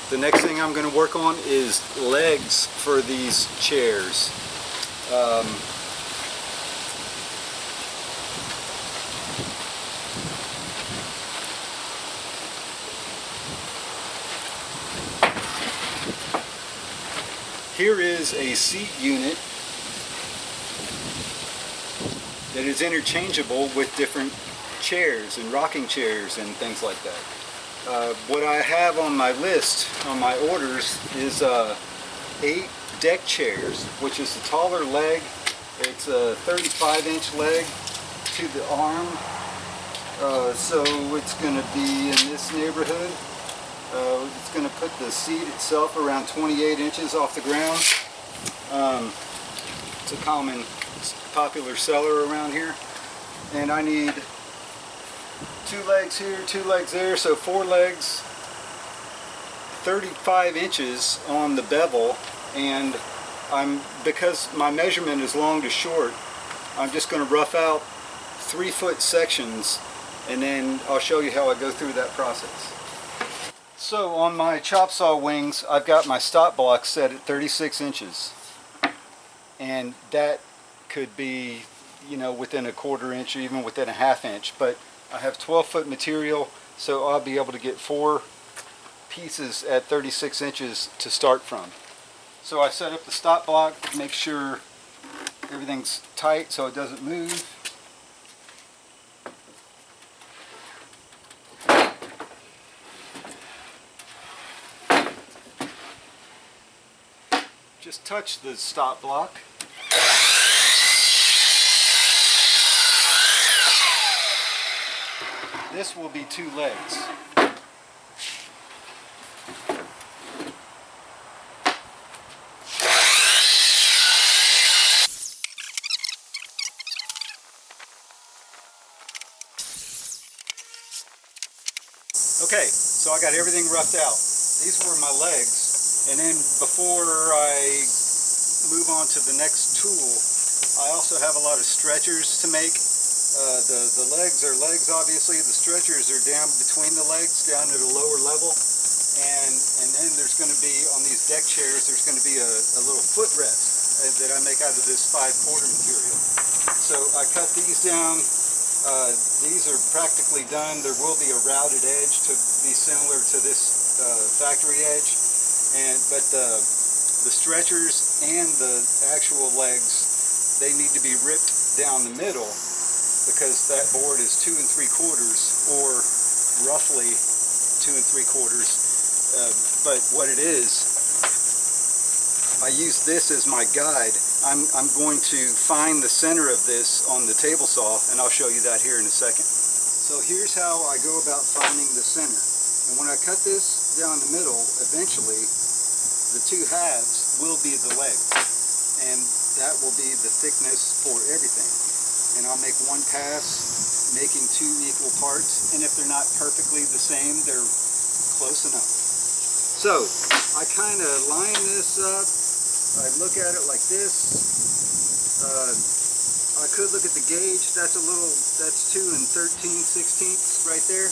The next thing I'm going to work on is legs for these chairs. Here is a seat unit that is interchangeable with different chairs and rocking chairs and things like that. What I have on my list, on my orders, is 8 deck chairs, which is the taller leg. It's a 35-inch leg to the arm, so it's going to be in this neighborhood. It's going to put the seat itself around 28 inches off the ground. It's a common, popular seller around here. And I need 2 legs here, 2 legs there, so 4 legs, 35 inches on the bevel. And because my measurement is long to short, I'm just going to rough out 3-foot sections, and then I'll show you how I go through that process. So on my chop saw wings, I've got my stop block set at 36 inches. And that could be, you know, within a 1/4 inch or even within a 1/2 inch. But I have 12-foot material, so I'll be able to get 4 pieces at 36 inches to start from. So I set up the stop block, make sure everything's tight so it doesn't move. Just touch the stop block. This will be 2 legs. Okay, so I got everything roughed out. These were my legs, and then before I move on to the next tool, I also have a lot of stretchers to make. The legs are legs, obviously. The stretchers are down between the legs, down at a lower level. And then there's going to be, on these deck chairs, there's going to be a little footrest that I make out of this 5/4 material. So I cut these down. These are practically done. There will be a routed edge to be similar to this factory edge. But the stretchers and the actual legs, they need to be ripped down the middle, because that board is 2 3/4, or roughly 2 3/4. But what it is, I use this as my guide. I'm going to find the center of this on the table saw, and I'll show you that here in a second. So here's how I go about finding the center. And when I cut this down the middle, eventually the 2 halves will be the legs, and that will be the thickness for everything. And I'll make one pass, making 2 equal parts, and if they're not perfectly the same, they're close enough. So I kind of line this up. I look at it like this. I could look at the gauge. That's 2 13/16 right there,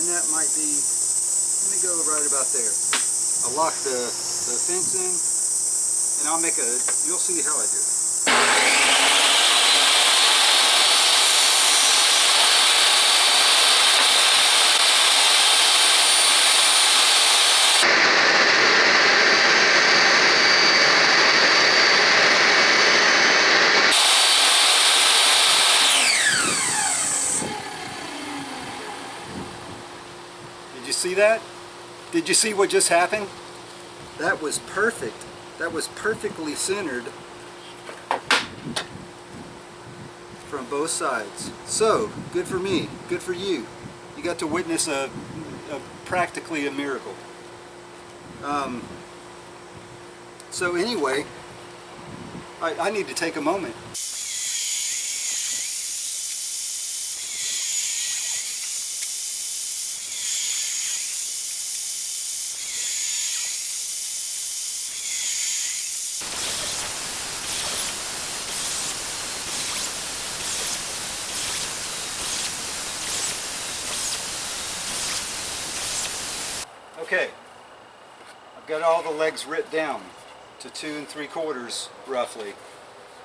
and that might be, let me go right about there. I'll lock the fence in, and I'll make you'll see how I do it. Did you see that? Did you see what just happened? That was perfect. That was perfectly centered from both sides. So, good for me, good for you. You got to witness practically a miracle. So anyway, I need to take a moment. Okay, I've got all the legs ripped down to 2 3/4 roughly,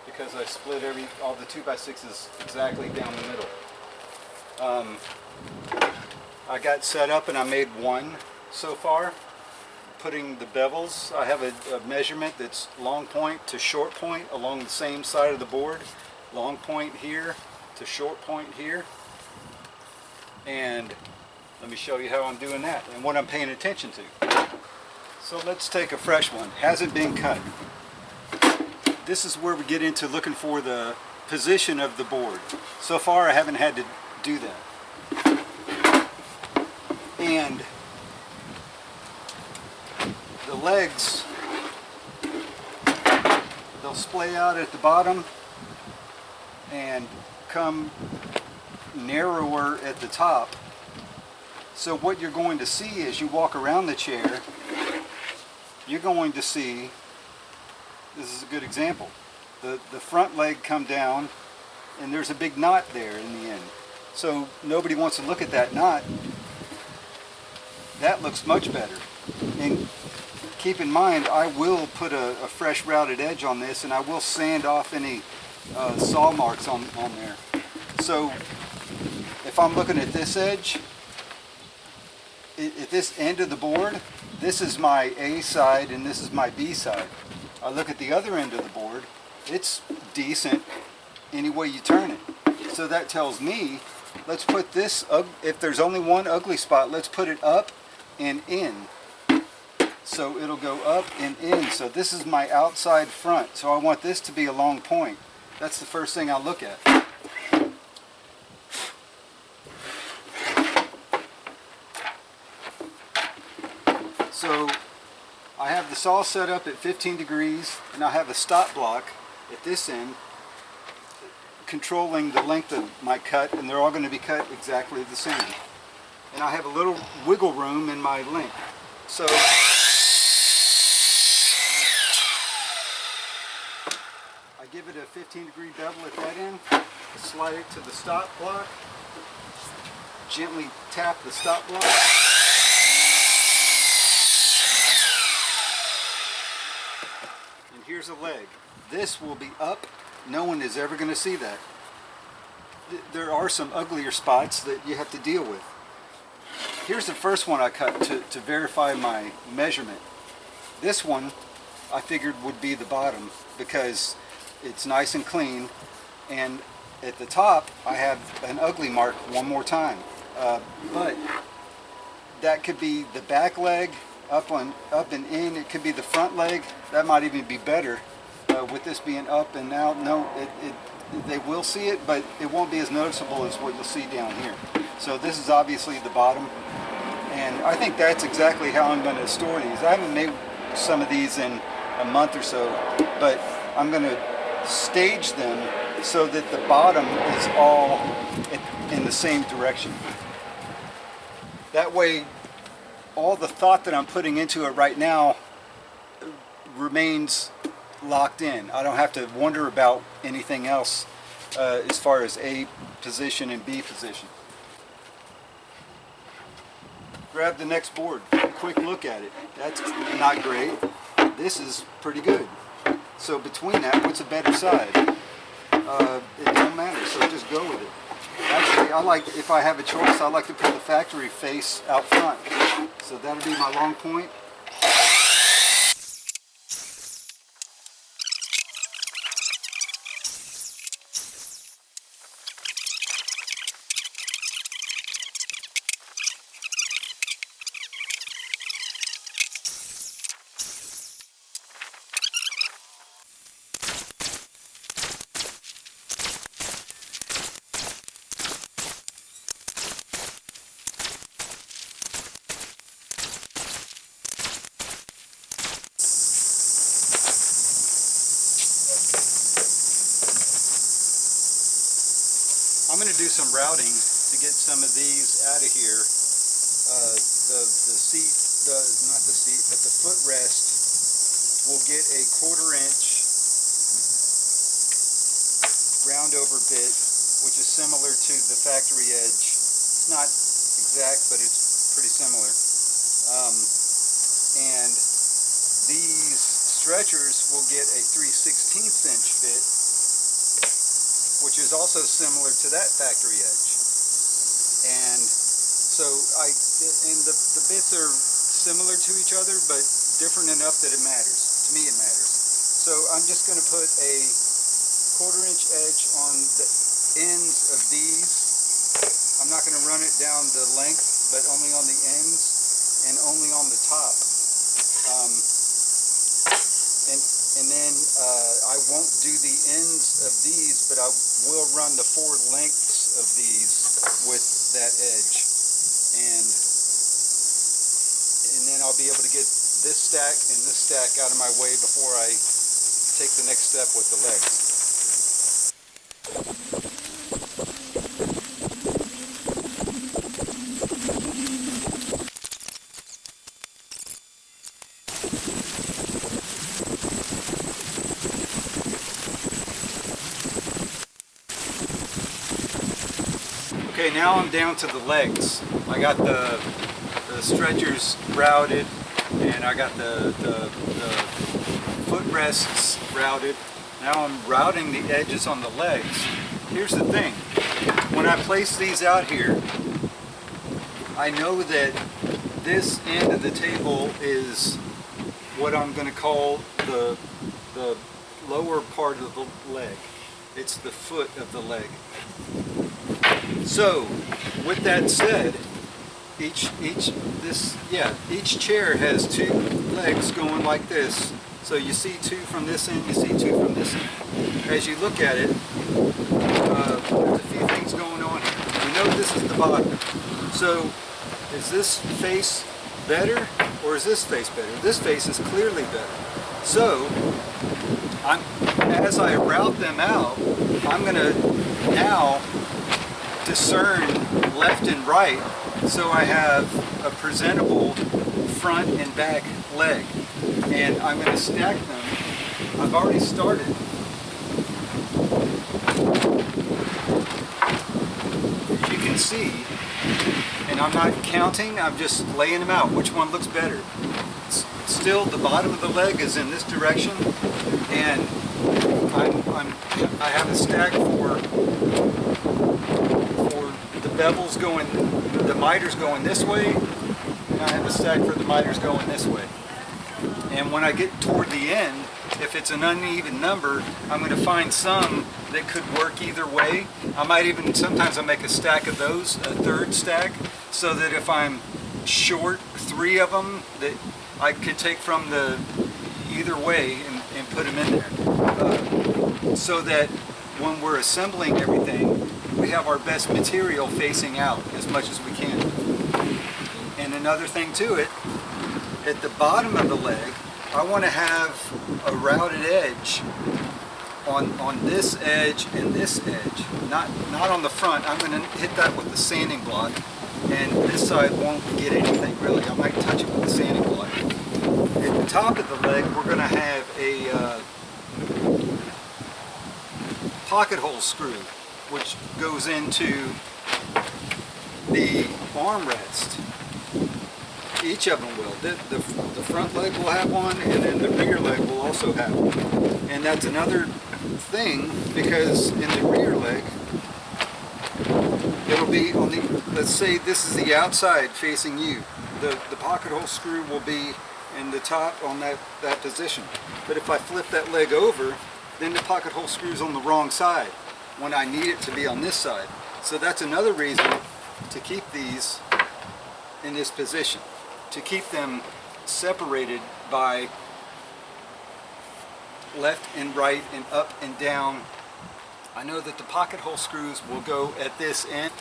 because I split all the 2x6s exactly down the middle. I got set up and I made one so far. Putting the bevels, I have a measurement that's long point to short point along the same side of the board. Long point here to short point here. And let me show you how I'm doing that and what I'm paying attention to. So let's take a fresh one. Hasn't been cut. This is where we get into looking for the position of the board. So far I haven't had to do that. And the legs, they'll splay out at the bottom and come narrower at the top. So what you're going to see as you walk around the chair, you're going to see, this is a good example, the front leg come down and there's a big knot there in the end. So nobody wants to look at that knot. That looks much better. And keep in mind, I will put a fresh routed edge on this, and I will sand off any saw marks on there. So if I'm looking at this edge, at this end of the board, this is my A side and this is my B side. I look at the other end of the board, it's decent any way you turn it. So that tells me, let's put this, if there's only one ugly spot, let's put it up and in. So it'll go up and in. So this is my outside front. So I want this to be a long point. That's the first thing I look at. So I have the saw set up at 15 degrees and I have a stop block at this end controlling the length of my cut, and they're all going to be cut exactly the same. And I have a little wiggle room in my length. So I give it a 15-degree bevel at that end, slide it to the stop block, gently tap the stop block. And here's a leg. This will be up. No one is ever going to see that. There are some uglier spots that you have to deal with. Here's the first one I cut to verify my measurement. This one I figured would be the bottom because it's nice and clean, and at the top I have an ugly mark one more time. But that could be the back leg up and in. It could be the front leg. That might even be better. With this being up and out, no, they will see it, but it won't be as noticeable as what you'll see down here. So this is obviously the bottom, and I think that's exactly how I'm going to store these. I haven't made some of these in a month or so, but I'm going to stage them so that the bottom is all in the same direction. That way, all the thought that I'm putting into it right now remains locked in. I don't have to wonder about anything else as far as A position and B position. Grab the next board, quick look at it. That's not great. This is pretty good. So between that, what's a better side? It don't matter, so just go with it. Actually, I like, if I have a choice, I like to put the factory face out front. So that'll be my long point. I'm going to do some routing to get some of these out of here. Not the seat, but the footrest will get a 1/4 inch round over bit, which is similar to the factory edge. It's not exact, but it's pretty similar. And these stretchers will get a 3/16 inch bit, which is also similar to that factory edge. And so the bits are similar to each other, but different enough that it matters. To me, it matters. So I'm just going to put a 1/4 inch edge on the ends of these. I'm not going to run it down the length, but only on the ends and only on the top. And then I won't do the ends of these, but I will run the 4 lengths of these with that edge. And then I'll be able to get this stack and this stack out of my way before I take the next step with the legs. Okay, now I'm down to the legs. I got the stretchers routed, and I got the footrests routed. Now I'm routing the edges on the legs. Here's the thing. When I place these out here, I know that this end of the table is what I'm going to call the lower part of the leg. It's the foot of the leg. So, with that said, each chair has 2 legs going like this. So you see 2 from this end, you see 2 from this end. As you look at it, there's a few things going on here. We know this is the bottom. So, is this face better or is this face better? This face is clearly better. So, as I route them out, I'm going to now discern left and right so I have a presentable front and back leg. And I'm going to stack them. I've already started. As you can see, and I'm not counting, I'm just laying them out. Which one looks better? Still, the bottom of the leg is in this direction, and I have a stack for the bevels going, the miters going this way, and I have a stack for the miters going this way. And when I get toward the end, if it's an uneven number, I'm going to find some that could work either way. I might even, sometimes I make a stack of those, a 3rd stack, so that if I'm short 3 of them, that I could take from the either way and put them in there. So that when we're assembling everything, we have our best material facing out as much as we can. And another thing to it, at the bottom of the leg, I want to have a routed edge on this edge and this edge. Not on the front. I'm going to hit that with the sanding block, and this side won't get anything really. I might touch it with the sanding block. At the top of the leg, we're going to have a pocket hole screw, which goes into the armrest. Each of them will. The front leg will have one, and then the rear leg will also have one. And that's another thing, because in the rear leg, it'll be on the, let's say this is the outside facing you. The pocket hole screw will be in the top on that position. But if I flip that leg over, then the pocket hole screw's on the wrong side when I need it to be on this side. So that's another reason to keep these in this position, to keep them separated by left and right and up and down. I know that the pocket hole screws will go at this end.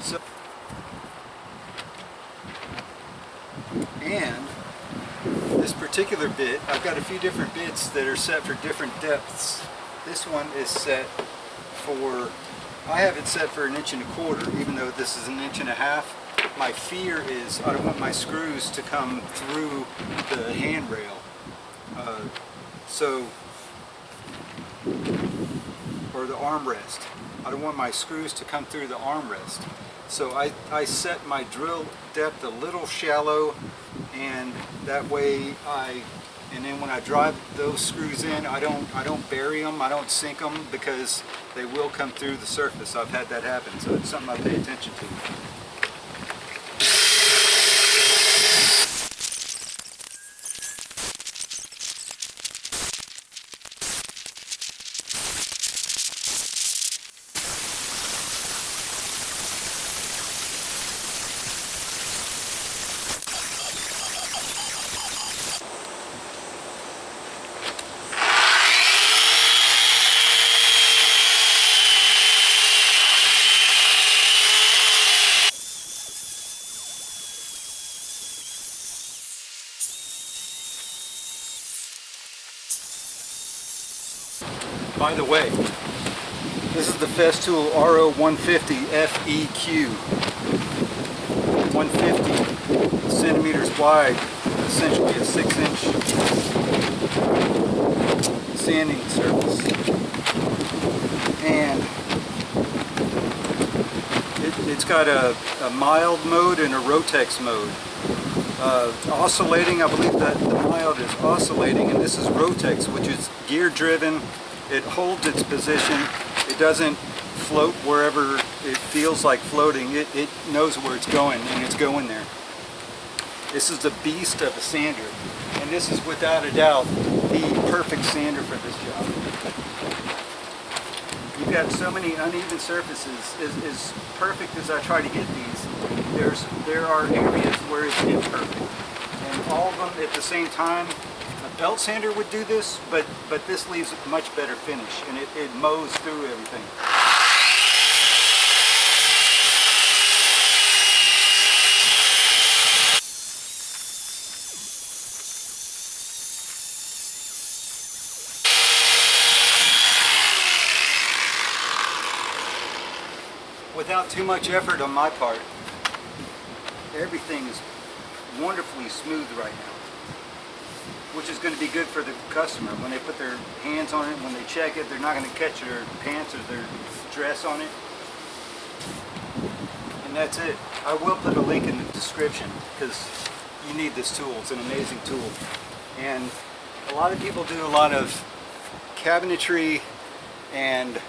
So, and this particular bit, I've got a few different bits that are set for different depths. This one is set for, I have it set for 1 1/4 inches, even though this is 1.5 inches. My fear is I don't want my screws to come through the handrail. Or the armrest. I don't want my screws to come through the armrest. So I set my drill depth a little shallow, and that way and then when I drive those screws in, I don't bury them, I don't sink them, because they will come through the surface. I've had that happen, so it's something I pay attention to. By the way, this is the Festool RO150 FEQ. 150 centimeters wide, essentially a 6-inch sanding surface. And it's got a mild mode and a Rotex mode. Oscillating, I believe that the mild is oscillating, and this is Rotex, which is gear driven. It holds its position. It doesn't float wherever it feels like floating. It knows where it's going, and it's going there. This is a beast of a sander, and this is without a doubt the perfect sander for this job. You've got so many uneven surfaces. As perfect as I try to get these, there are areas where it's imperfect, and all of them at the same time. A belt sander would do this, but this leaves a much better finish, and it mows through everything. Without too much effort on my part, everything is wonderfully smooth right now, which is going to be good for the customer. When they put their hands on it, when they check it, they're not going to catch their pants or their dress on it. And that's it. I will put a link in the description, because you need this tool. It's an amazing tool. And a lot of people do a lot of cabinetry and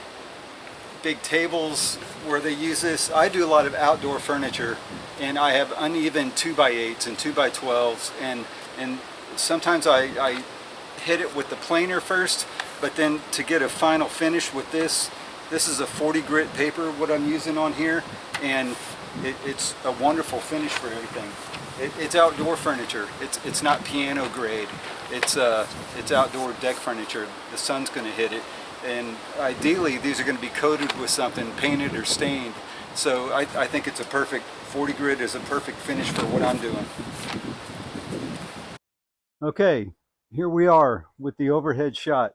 big tables where they use this. I do a lot of outdoor furniture, and I have uneven 2x8s and 2x12s, and sometimes I hit it with the planer first, but then to get a final finish with this is a 40 grit paper what I'm using on here, and it's a wonderful finish for everything. It's outdoor furniture. It's not piano grade. It's outdoor deck furniture. The sun's going to hit it, and ideally these are going to be coated with something, painted or stained. So I think it's a perfect 40 grit is a perfect finish for what I'm doing. Okay, here we are with the overhead shot.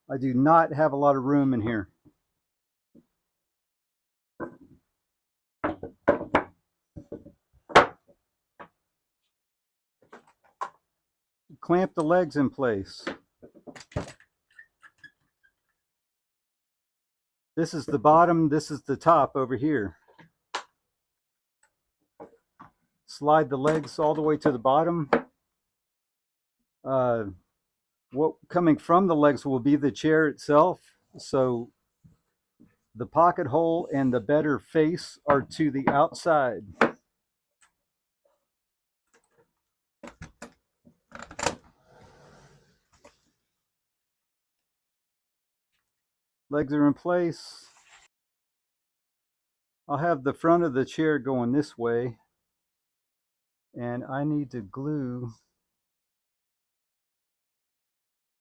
I do not have a lot of room in here. Clamp the legs in place. This is the bottom, this is the top over here. Slide the legs all the way to the bottom. What coming from the legs will be the chair itself. So the pocket hole and the better face are to the outside. Legs are in place. I'll have the front of the chair going this way, and I need to glue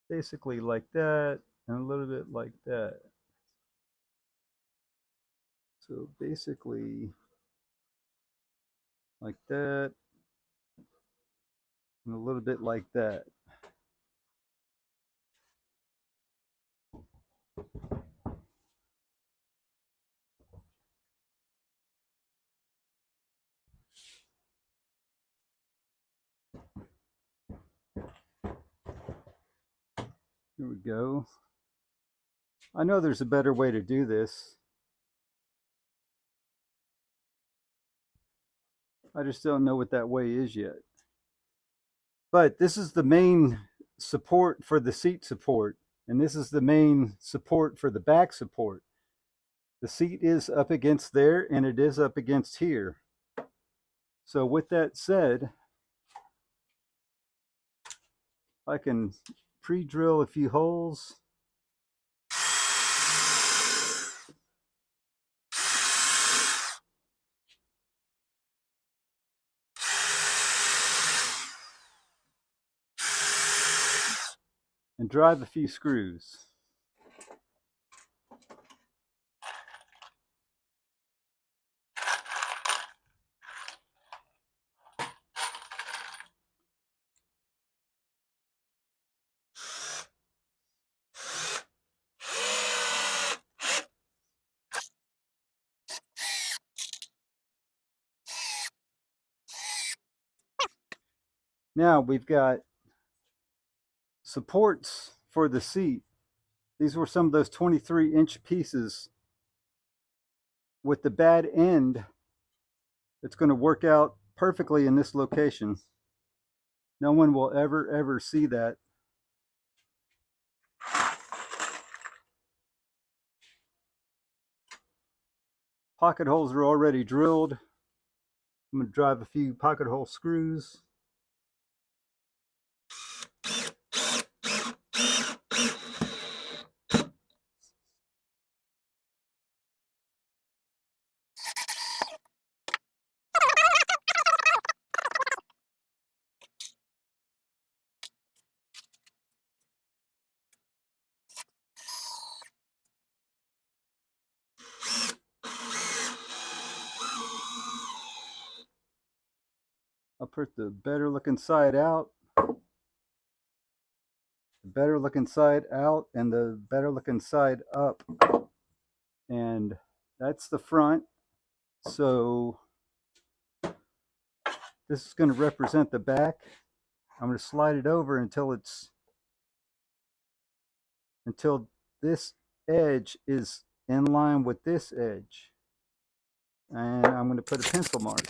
basically like that and a little bit like that. So basically like that and a little bit like that. There we go. I know there's a better way to do this. I just don't know what that way is yet. But this is the main support for the seat support, and this is the main support for the back support. The seat is up against there, and it is up against here. So with that said, I can pre-drill a few holes. And drive a few screws. Now we've got supports for the seat. These were some of those 23-inch pieces with the bad end. It's going to work out perfectly in this location. No one will ever see that. Pocket holes are already drilled. I'm going to drive a few pocket hole screws. I'll put the better looking side out, the better looking side out, and the better looking side up. And that's the front. So this is going to represent the back. I'm going to slide it over until this edge is in line with this edge. And I'm going to put a pencil mark.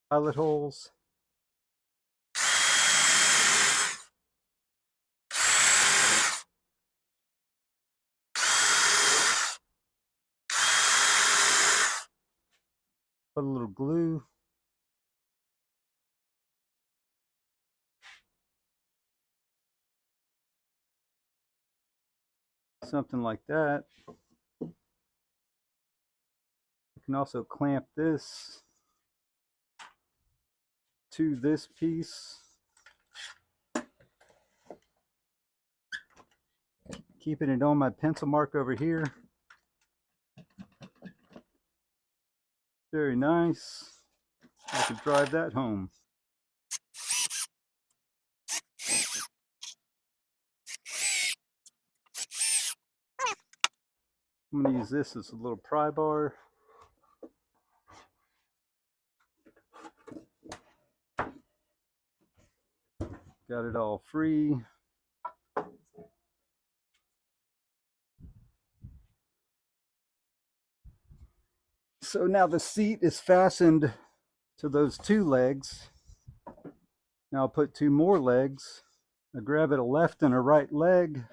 Pilot holes. Put a little glue. Something like that. You can also clamp this to this piece. Keeping it on my pencil mark over here. Very nice. I could drive that home. I'm going to use this as a little pry bar. Got it all free. So now the seat is fastened to those two legs. Now I'll put two more legs. I grab it a left and a right leg.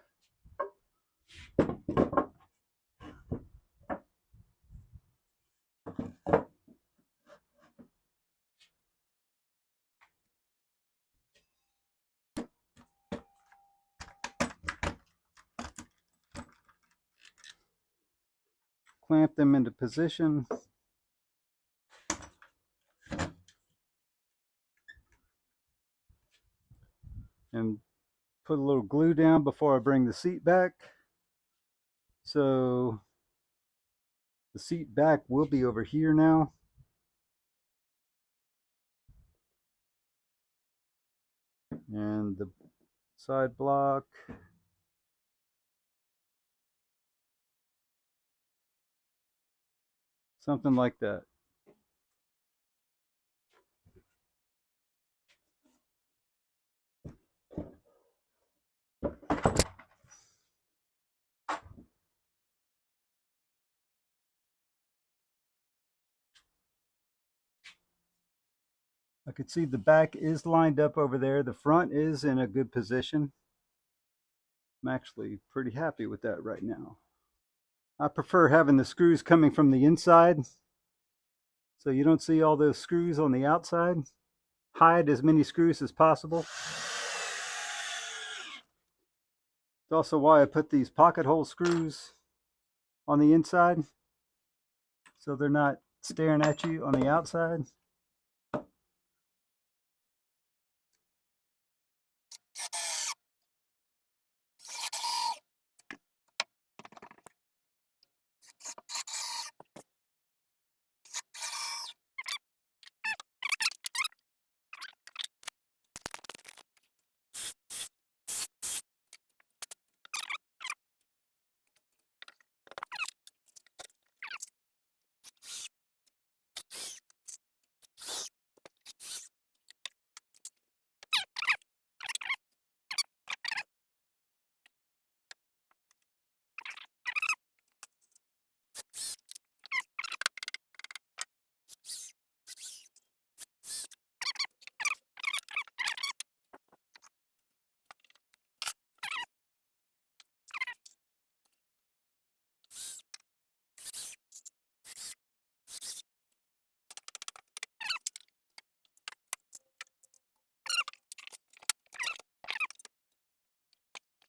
Clamp them into position. And put a little glue down before I bring the seat back. So the seat back will be over here now. And the side block. Something like that. can see the back is lined up over there. The front is in a good position. I'm actually pretty happy with that right now. I prefer having the screws coming from the inside so you don't see all those screws on the outside. Hide as many screws as possible. It's also why I put these pocket hole screws on the inside so they're not staring at you on the outside.